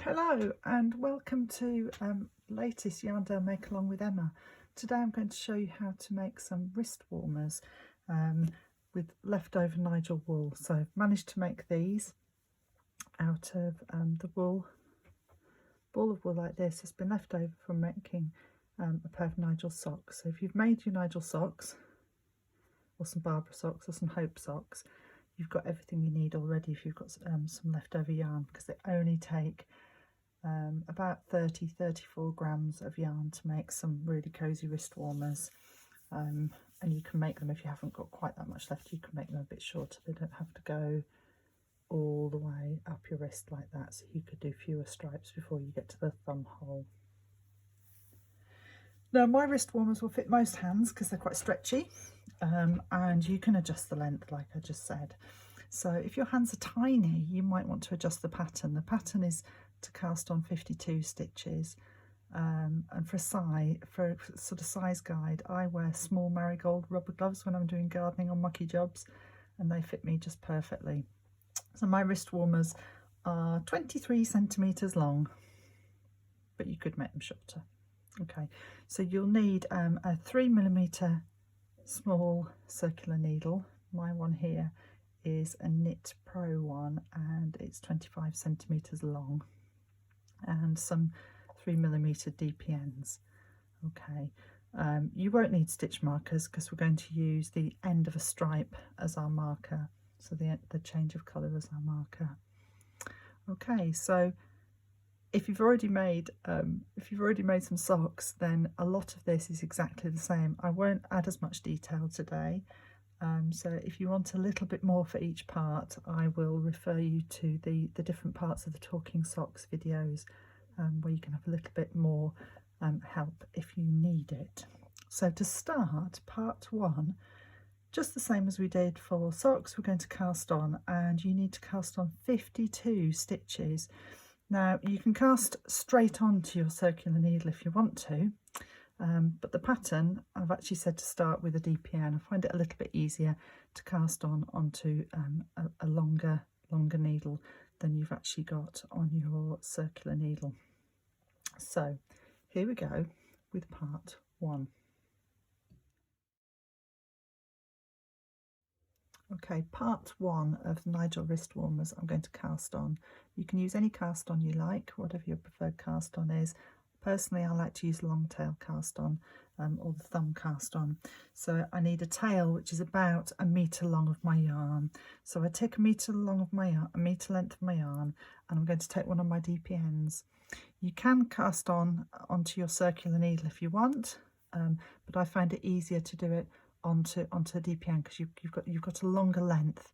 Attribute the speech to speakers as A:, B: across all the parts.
A: Hello and welcome to latest Yarn Day Make Along with Emma. Today I'm going to show you how to make some wrist warmers with leftover Nigel wool. So I've managed to make these out of the ball of wool like this. It's been left over from making a pair of Nigel socks. So if you've made your Nigel socks or some Barbara socks or some Hope socks, you've got everything you need already if you've got some leftover yarn, because they only take about 34 grams of yarn to make some really cozy wrist warmers. And you can make them, if you haven't got quite that much left, you can make them a bit shorter. They don't have to go all the way up your wrist like that, so you could do fewer stripes before you get to the thumb hole. Now my wrist warmers will fit most hands because they're quite stretchy, and you can adjust the length like I just said. So if your hands are tiny, you might want to adjust the pattern. The pattern is to cast on 52 stitches, and for a sort of size guide, I wear small marigold rubber gloves when I'm doing gardening on mucky jobs, and they fit me just perfectly. So my wrist warmers are 23 centimeters long, but you could make them shorter. Okay, so you'll need a 3mm small circular needle. My one here is a Knit Pro one and it's 25 centimeters long, and some 3mm DPNs. Okay, you won't need stitch markers because we're going to use the end of a stripe as our marker, so the change of colour as our marker. Okay, so if you've already made some socks, then a lot of this is exactly the same. I won't add as much detail today. So if you want a little bit more for each part, I will refer you to the different parts of the Talking Socks videos, where you can have a little bit more help if you need it. So to start, part one, just the same as we did for socks, we're going to cast on, and you need to cast on 52 stitches. Now you can cast straight onto your circular needle if you want to, but the pattern, I've actually said to start with a DPN. I find it a little bit easier to cast onto a longer needle than you've actually got on your circular needle. So here we go with part one. Okay, part one of the Nigel wrist warmers I'm going to cast on. You can use any cast on you like, whatever your preferred cast on is. Personally, I like to use long tail cast on, or the thumb cast on. So I need a tail which is about a metre long of my yarn. So I take a metre length of my yarn, and I'm going to take one of my DPNs. You can cast onto your circular needle if you want, but I find it easier to do it onto a DPN because you've got a longer length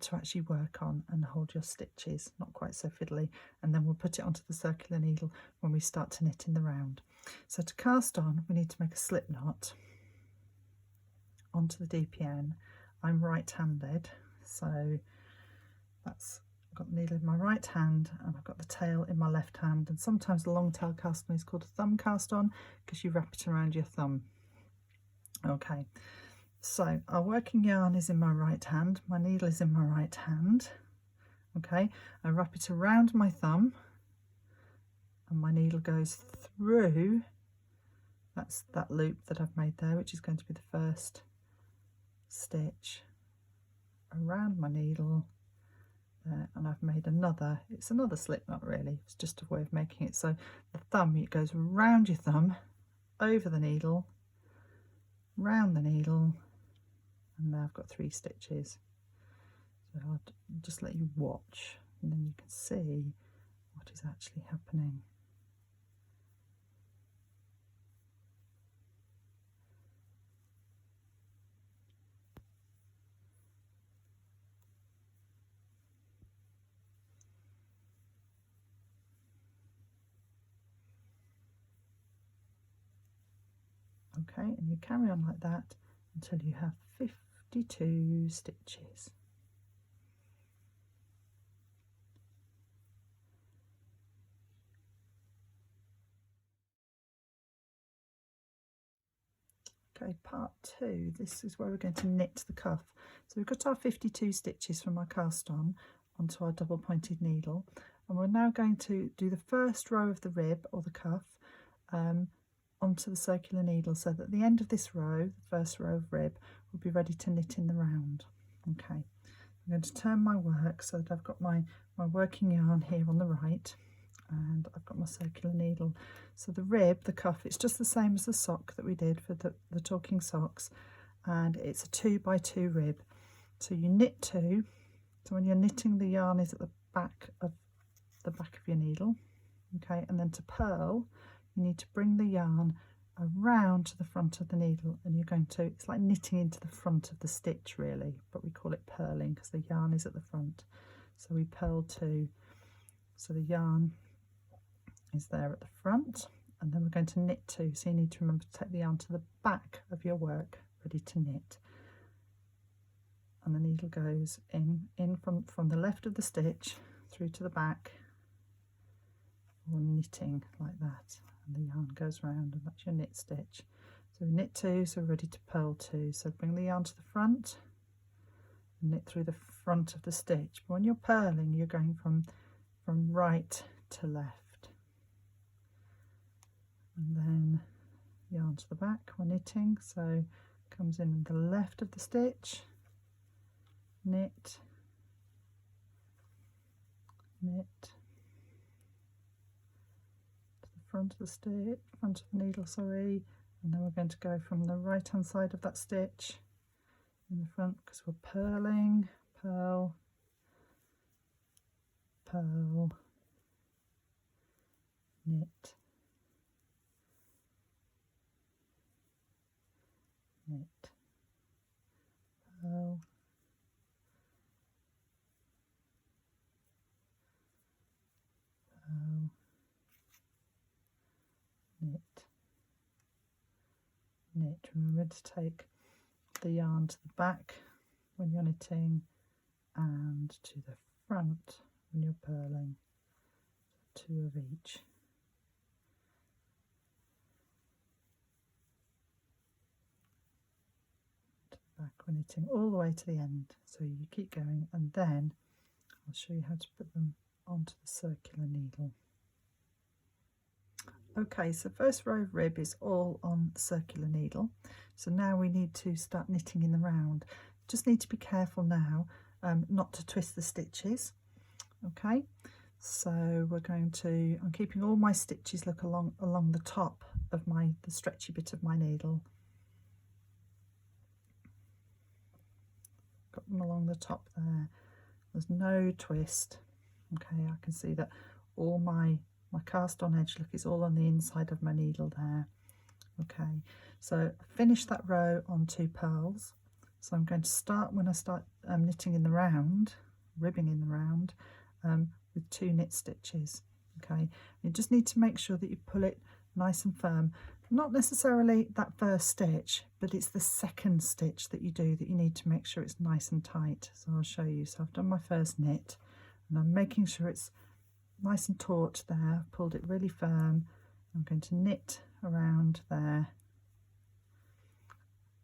A: to actually work on and hold your stitches, not quite so fiddly, and then we'll put it onto the circular needle when we start to knit in the round. So to cast on, we need to make a slip knot onto the DPN. I'm right-handed, so I've got the needle in my right hand and I've got the tail in my left hand, and sometimes the long tail cast on is called a thumb cast on because you wrap it around your thumb. Okay, so our working yarn is in my right hand, my needle is in my right hand. Okay, I wrap it around my thumb and my needle goes through, that's that loop that I've made there, which is going to be the first stitch, around my needle there, and I've made it's another slip knot really, it's just a way of making it. So the thumb, it goes around your thumb, over the needle, round the needle, and now I've got 3 stitches. So I'll just let you watch and then you can see what is actually happening. Okay, and you carry on like that until you have 52 stitches. Okay, part two, this is where we're going to knit the cuff. So we've got our 52 stitches from our cast on onto our double pointed needle. And we're now going to do the first row of the rib or the cuff onto the circular needle, so that at the end of this row, the first row of rib, we'll be ready to knit in the round. Okay, I'm going to turn my work so that I've got my working yarn here on the right, and I've got my circular needle. So the rib, the cuff, it's just the same as the sock that we did for the talking socks, and it's a 2 by 2 rib. So you knit 2, so when you're knitting, the yarn is at the back of your needle. Okay, and then to purl, you need to bring the yarn around to the front of the needle, and you're going to, it's like knitting into the front of the stitch really, but we call it purling because the yarn is at the front. So we purl 2, so the yarn is there at the front, and then we're going to knit 2, so you need to remember to take the yarn to the back of your work ready to knit, and the needle goes in from the left of the stitch through to the back, or knitting like that, and the yarn goes round, and that's your knit stitch. So we knit 2, so we're ready to purl 2. So bring the yarn to the front and knit through the front of the stitch. But when you're purling, you're going from right to left, and then yarn to the back when knitting, so comes in the left of the stitch, knit, knit to the front of the stitch, front of the needle, sorry, and then we're going to go from the right hand side of that stitch in the front because we're purling, purl, purl, knit, knit, purl, purl, knit, knit. Remember to take the yarn to the back when you're knitting and to the front when you're purling, 2 of each. To the back when knitting all the way to the end, so you keep going, and then I'll show you how to put them onto the circular needle. Okay, so first row of rib is all on the circular needle, so now we need to start knitting in the round. Just need to be careful now not to twist the stitches. Okay, so we're going to, I'm keeping all my stitches look along the top of the stretchy bit of my needle. Got them along the top there. There's no twist. Okay, I can see that all my cast on edge look is all on the inside of my needle there. Okay, so finish that row on 2 purls. So I'm going to start, when I start knitting in the round, ribbing in the round, with 2 knit stitches. Okay, you just need to make sure that you pull it nice and firm. Not necessarily that first stitch, but it's the second stitch that you do that you need to make sure it's nice and tight. So I'll show you. So I've done my first knit, and I'm making sure it's nice and taut there. I've pulled it really firm. I'm going to knit around there,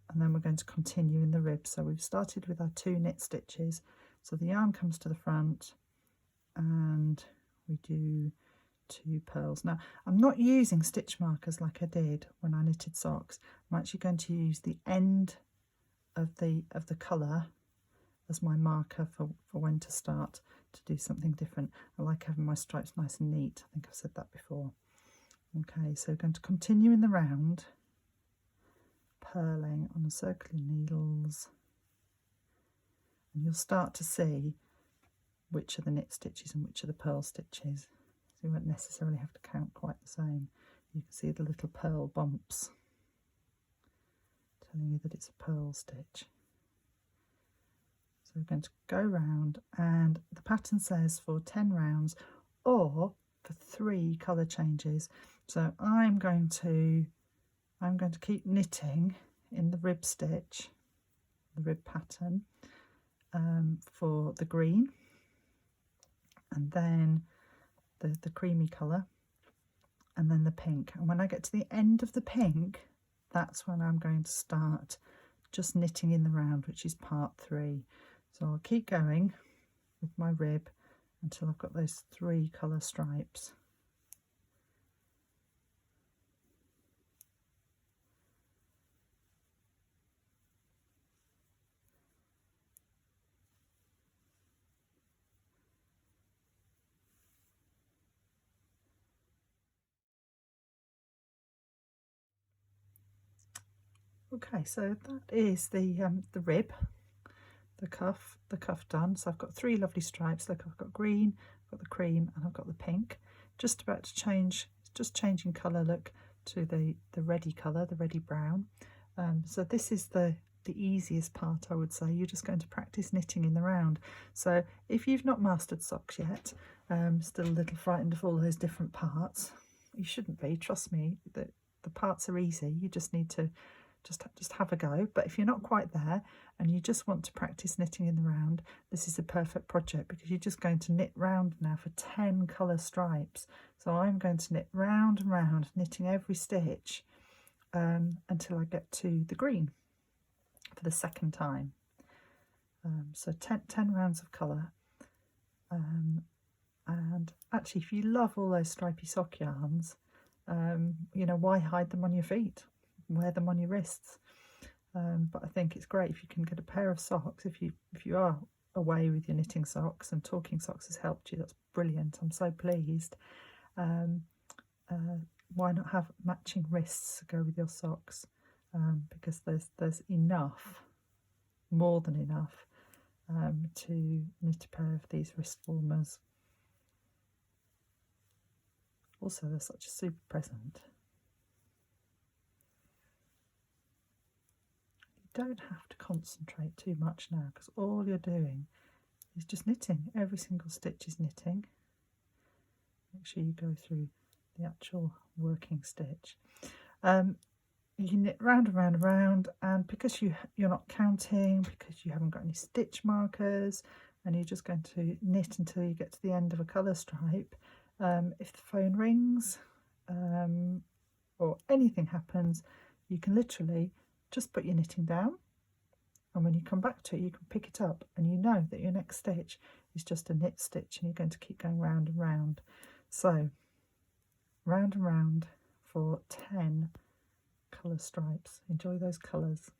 A: and then we're going to continue in the rib. So we've started with our 2 knit stitches, so the yarn comes to the front and we do 2 purls. Now I'm not using stitch markers like I did when I knitted socks. I'm actually going to use the end of the colour as my marker for when to start to do something different. I like having my stripes nice and neat. I think I've said that before. Okay, so we're going to continue in the round, purling on the circular needles, and you'll start to see which are the knit stitches and which are the purl stitches. So you won't necessarily have to count quite the same. You can see the little purl bumps telling you that it's a purl stitch. So we're going to go round, and the pattern says for 10 rounds or for 3 colour changes. So I'm going to keep knitting in the rib stitch, the rib pattern, for the green, and then the creamy colour, and then the pink. And when I get to the end of the pink, that's when I'm going to start just knitting in the round, which is part 3. So I'll keep going with my rib until I've got those 3 colour stripes. Okay, so that is the rib, the cuff done. So I've got 3 lovely stripes. Look, I've got green, I've got the cream, and I've got the pink. Just about to change, just changing colour, look, to the reddy colour, the reddy brown. So this is the easiest part, I would say. You're just going to practice knitting in the round. So if you've not mastered socks yet, still a little frightened of all those different parts, you shouldn't be. Trust me, the parts are easy. You just need to just have a go. But if you're not quite there and you just want to practice knitting in the round, this is a perfect project, because you're just going to knit round now for 10 colour stripes. So I'm going to knit round and round, knitting every stitch until I get to the green for the second time. So 10 rounds of colour. And actually, if you love all those stripy sock yarns, you know, why hide them on your feet? Wear them on your wrists. But I think it's great if you can get a pair of socks. If you are away with your knitting socks, and talking socks has helped you, that's brilliant. I'm so pleased. Why not have matching wrists to go with your socks? Because there's enough, more than enough, to knit a pair of these wrist warmers. Also, they're such a super present. You don't have to concentrate too much now, because all you're doing is just knitting. Every single stitch is knitting. Make sure you go through the actual working stitch. You knit round and round and round, and because you're not counting, because you haven't got any stitch markers, and you're just going to knit until you get to the end of a colour stripe, if the phone rings or anything happens, you can literally just put your knitting down, and when you come back to it, you can pick it up, and you know that your next stitch is just a knit stitch, and you're going to keep going round and round. So round and round for 10 colour stripes. Enjoy those colours.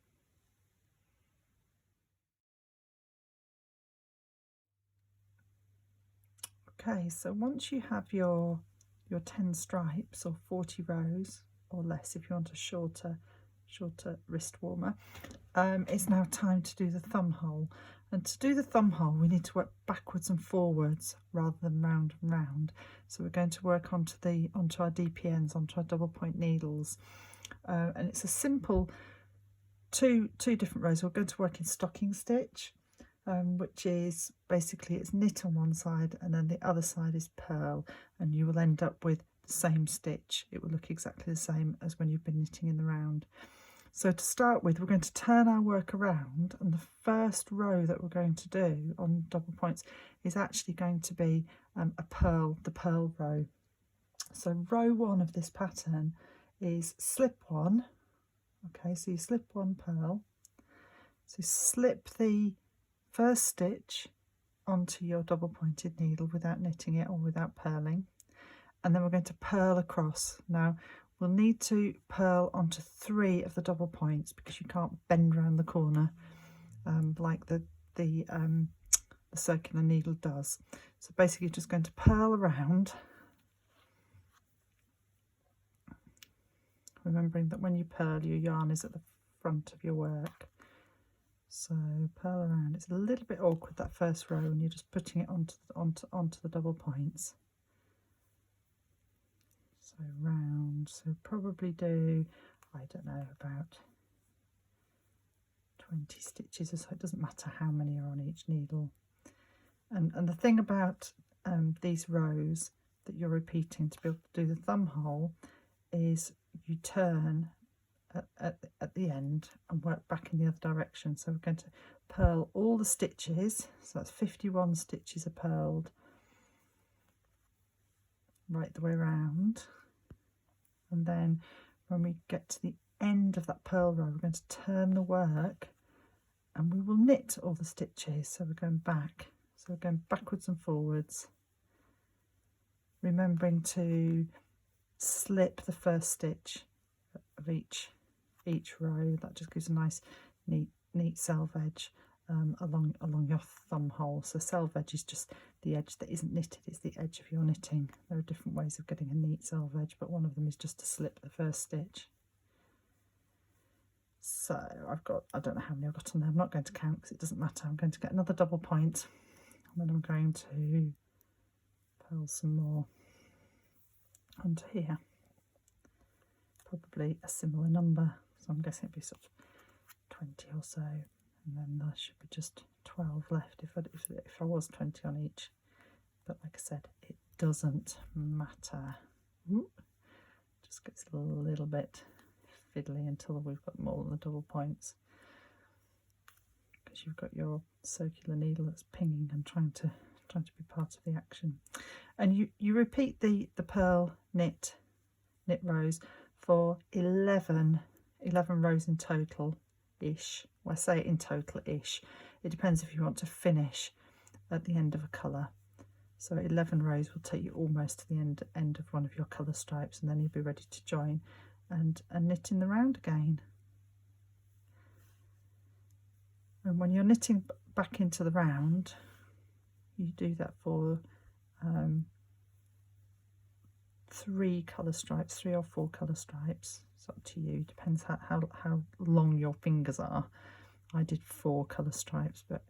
A: Okay, so once you have your 10 stripes, or 40 rows or less if you want a shorter wrist warmer, it's now time to do the thumb hole. And to do the thumb hole, we need to work backwards and forwards rather than round and round. So we're going to work onto our DPNs, onto our double point needles, and it's a simple two different rows. We're going to work in stocking stitch, which is basically, it's knit on one side and then the other side is purl, and you will end up with the same stitch. It will look exactly the same as when you've been knitting in the round. So to start with, we're going to turn our work around, and the first row that we're going to do on double points is actually going to be the purl row. So row 1 of this pattern is slip 1. Okay, so you slip 1 purl. So slip the first stitch onto your double pointed needle without knitting it or without purling, and then we're going to purl across. Now we'll need to purl onto 3 of the double points, because you can't bend around the corner like the circular needle does. So basically you're just going to purl around, remembering that when you purl, your yarn is at the front of your work. So purl around. It's a little bit awkward, that first row, and you're just putting it onto the double points. So round, so probably do, I don't know, about 20 stitches or so. It doesn't matter how many are on each needle. And the thing about these rows that you're repeating to be able to do the thumb hole is you turn at the end and work back in the other direction. So we're going to purl all the stitches, so that's 51 stitches are purled right the way around, and then when we get to the end of that purl row, we're going to turn the work and we will knit all the stitches. So we're going back, so So again, backwards and forwards, remembering to slip the first stitch of each row. That just gives a nice neat selve edge along your thumb hole. So selve edge is just the edge that isn't knitted, it's the edge of your knitting. There are different ways of getting a neat selve edge, but one of them is just to slip the first stitch. So I don't know how many I've got on there, I'm not going to count because it doesn't matter. I'm going to get another double point, and then I'm going to purl some more onto here, probably a similar number, so I'm guessing it'd be sort of 20 or so, and then there should be just 12 left if I was 20 on each, but like I said, it doesn't matter. Ooh, just gets a little bit fiddly until we've got more than the double points, because you've got your circular needle that's pinging and trying to be part of the action. And you repeat the purl knit rows for 11 rows in total ish. Well, I say in total ish, it depends if you want to finish at the end of a colour. So 11 rows will take you almost to the end of one of your colour stripes, and then you'll be ready to join and knit in the round again. And when you're knitting back into the round, you do that for 3 colour stripes, 3 or 4 colour stripes. It's up to you, depends how long your fingers are. I did 4 colour stripes, but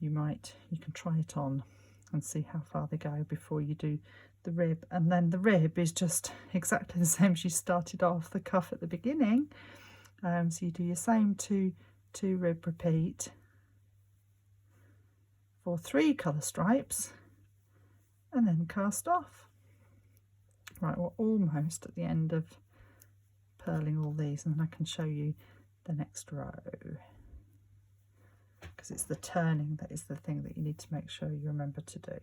A: you can try it on and see how far they go before you do the rib. And then the rib is just exactly the same as you started off, the cuff at the beginning. So you do your same two rib repeat for 3 colour stripes, and then cast off. Right, we're almost at the end of purling all these, and then I can show you the next row, because it's the turning that is the thing that you need to make sure you remember to do.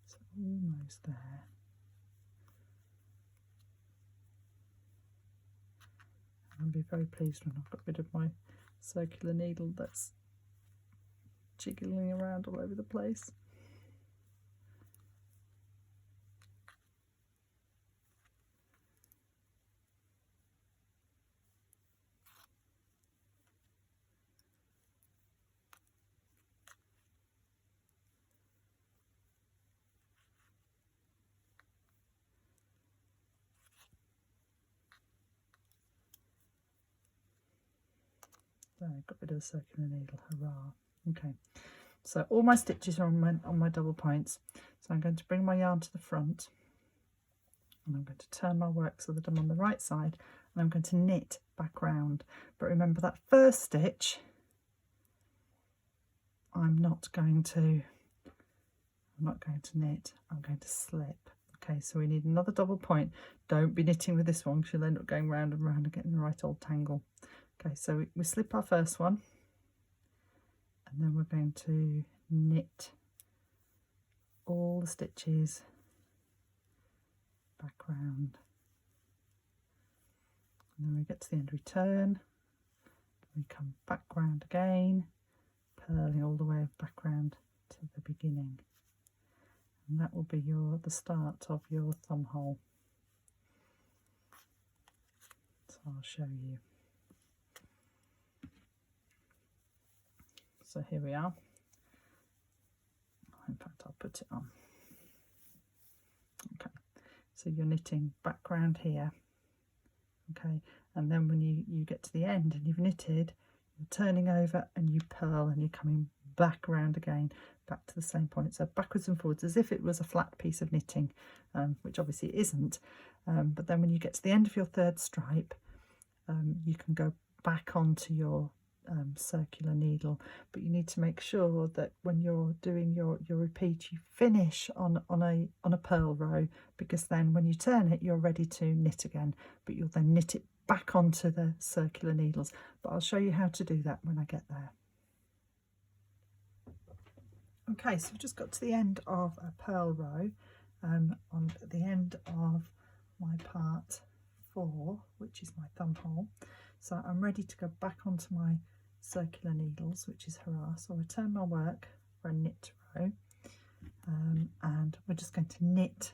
A: So almost there. I'll be very pleased when I've got rid of my circular needle that's jiggling around all over the place. There, got rid of the circular needle, hurrah. Okay, so all my stitches are on my double points. So I'm going to bring my yarn to the front, and I'm going to turn my work so that I'm on the right side, and I'm going to knit back round. But remember, that first stitch, I'm not going to knit, I'm going to slip. Okay, so we need another double point. Don't be knitting with this one because you'll end up going round and round and getting the right old tangle. Okay, so we slip our first one, and then we're going to knit all the stitches back round, and then we get to the end, we turn, we come back round again, purling all the way back round to the beginning, and that will be the start of your thumb hole. So I'll show you. So here we are. In fact, I'll put it on. Okay, so you're knitting back round here. Okay, and then when you get to the end and you've knitted, you're turning over and you purl, and you're coming back around again, back to the same point. So backwards and forwards, as if it was a flat piece of knitting, which obviously it isn't. But then when you get to the end of your third stripe, you can go back onto your circular needle, but you need to make sure that when you're doing your repeat, you finish on a purl row, because then when you turn it, you're ready to knit again, but you'll then knit it back onto the circular needles. But I'll show you how to do that when I get there. Okay, so we've just got to the end of a purl row on the end of my part 4, which is my thumb hole. So I'm ready to go back onto my circular needles, which is hurrah. So I return my work for a knit row, and we're just going to knit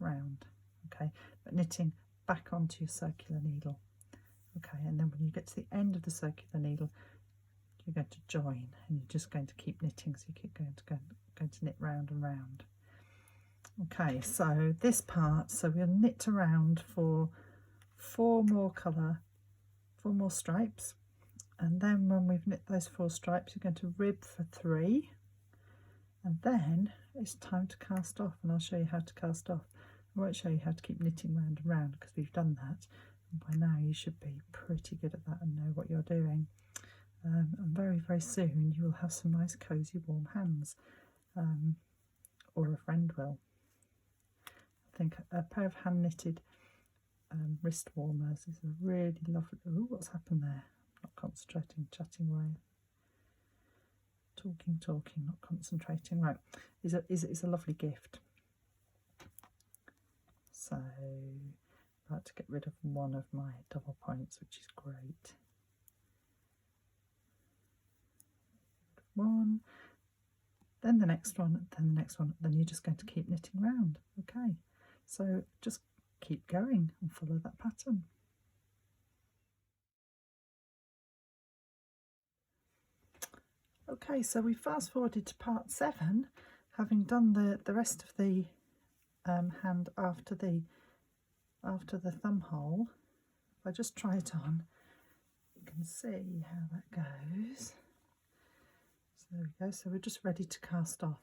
A: round, okay, but knitting back onto your circular needle, okay, and then when you get to the end of the circular needle, you're going to join, and you're just going to keep knitting, so you keep going to knit round and round. Okay, so this part, so we'll knit around for 4 more stripes, and then when we've knit those 4 stripes, you're going to rib for 3, and then it's time to cast off, and I'll show you how to cast off. I won't show you how to keep knitting round and round because we've done that, and by now you should be pretty good at that and know what you're doing. And very, very soon you will have some nice cosy warm hands, or a friend will. I think a pair of hand knitted wrist warmers is a really lovely. Ooh, what's happened there? Not concentrating, chatting away. Talking, not concentrating. Right, is a lovely gift. So I'm about to get rid of one of my double points, which is great. One, then the next one, then the next one, then you're just going to keep knitting round. Okay, so just keep going and follow that pattern. Okay, so we fast forwarded to part 7, having done the rest of the hand after the thumb hole. If I just try it on, you can see how that goes. So there we go, so we're just ready to cast off.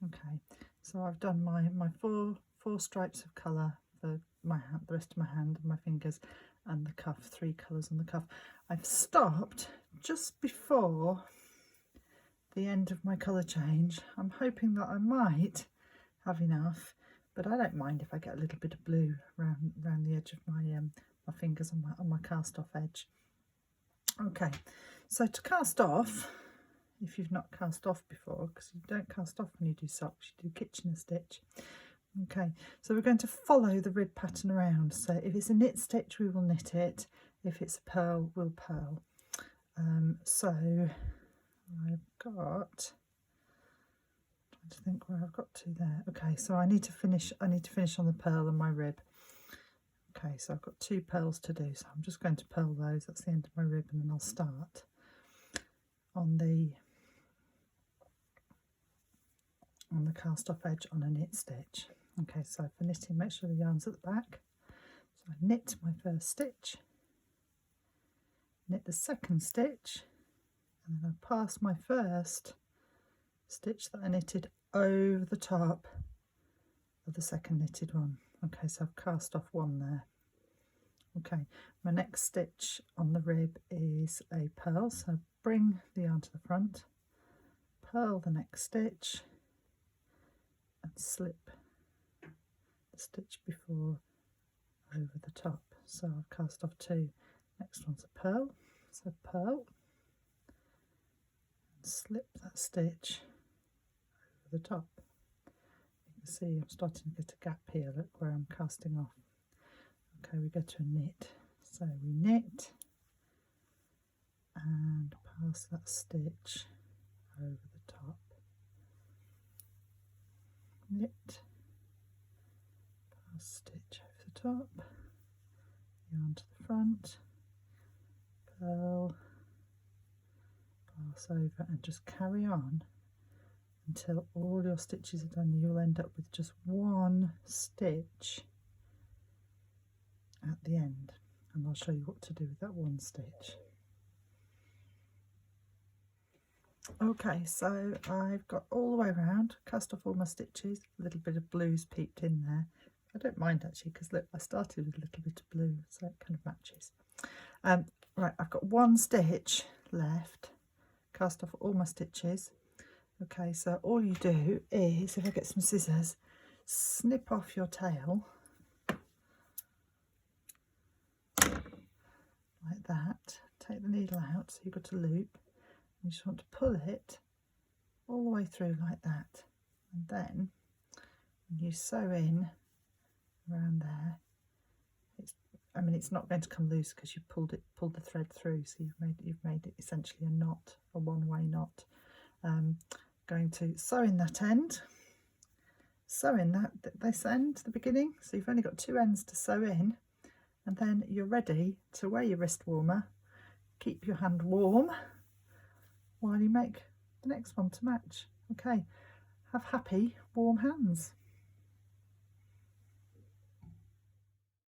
A: Okay, so I've done my 4 stripes of colour for my hand, the rest of my hand and my fingers, and the cuff, 3 colours on the cuff. I've stopped just before the end of my colour change. I'm hoping that I might have enough, but I don't mind if I get a little bit of blue around the edge of my my fingers on my cast off edge. Okay, so to cast off, if you've not cast off before, because you don't cast off when you do socks, you do Kitchener stitch. Okay, so we're going to follow the rib pattern around. So if it's a knit stitch, we will knit it. If it's a purl, we'll purl. So I've got, trying to think where I've got to there. Okay, so I need to finish on the purl and my rib. Okay, so I've got 2 purls to do, so I'm just going to purl those. That's the end of my rib, and then I'll start on the cast off edge on a knit stitch. Okay, so for knitting, make sure the yarn's at the back. So I knit my first stitch, knit the second stitch, and then I pass my first stitch that I knitted over the top of the second knitted one. Okay, so I've cast off 1 there. Okay, my next stitch on the rib is a purl, so bring the yarn to the front, purl the next stitch, and slip the stitch before over the top. So I've cast off 2. Next one's a purl, so purl, and slip that stitch over the top. You can see I'm starting to get a gap here, look where I'm casting off. Okay, we go to a knit, so we knit and pass that stitch over the top, knit, pass stitch over the top, yarn to the front, purl, pass over, and just carry on until all your stitches are done. You'll end up with just 1 stitch at the end, and I'll show you what to do with that 1 stitch. Okay, so I've got all the way around, cast off all my stitches, a little bit of blue's peeped in there. I don't mind actually, because look, I started with a little bit of blue, so it kind of matches. Right, I've got 1 stitch left, cast off all my stitches. Okay, so all you do is, if I get some scissors, snip off your tail like that, take the needle out, so you've got a loop, you just want to pull it all the way through like that, and then you sew in around there. I mean, it's not going to come loose because you've pulled the thread through, so you've made it essentially a knot, a one-way knot. Going to sew in that end, sew in this end, the beginning, so you've only got 2 ends to sew in, and then you're ready to wear your wrist warmer. Keep your hand warm while you make the next one to match. Okay, have happy warm hands.